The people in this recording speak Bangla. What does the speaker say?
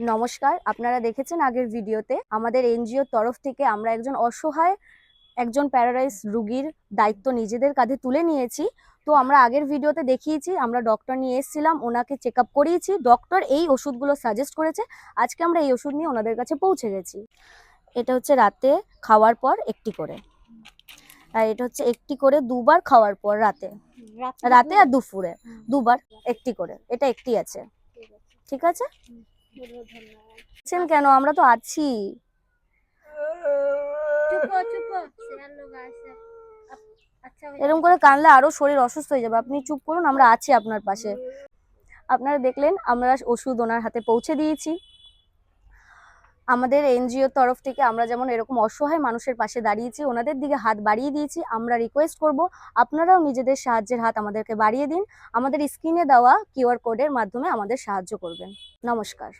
নমস্কার, আপনারা দেখেছেন আগের ভিডিওতে আমাদের এনজিওর তরফ থেকে আমরা একজন অসহায় প্যারালাইজ রোগীর দায়িত্ব নিজেদের কাঁধে তুলে নিয়েছি। তো আমরা আগের ভিডিওতে দেখিয়েছি আমরা ডক্টর নিয়ে এসেছিলাম, ওনাকে চেক আপ করিয়েছি, ডক্টর এই ওষুধগুলো সাজেস্ট করেছে। আজকে আমরা এই ওষুধ নিয়ে ওনাদের কাছে পৌঁছে গেছি। এটা হচ্ছে রাতে খাওয়ার পর একটি করে, আর এটা হচ্ছে একটি করে দুবার খাওয়ার পর রাতে আর দুপুরে দুবার একটি করে, এটা একটি আছে। ঠিক আছে, কেন আমরা তো আছি। এরকম করে কানলে আরো শরীর অসুস্থ হয়ে যাবে। আপনি চুপ করুন, আমরা আছি আপনার পাশে। আপনারা দেখলেন আমরা ওষুধ ওনার হাতে পৌঁছে দিয়েছি। আমাদের এনজিওর তরফ থেকে আমরা যেমন এরকম অসহায় মানুষের পাশে দাঁড়িয়েছি, ওনাদের দিকে হাত বাড়িয়ে দিয়েছি। আমরা রিকোয়েস্ট করব আপনারাও নিজেদের সাহায্যের হাত আমাদেরকে বাড়িয়ে দিন। আমাদের স্ক্রিনে দেওয়া কিউআর কোডের মাধ্যমে আমাদের সাহায্য করবেন। নমস্কার।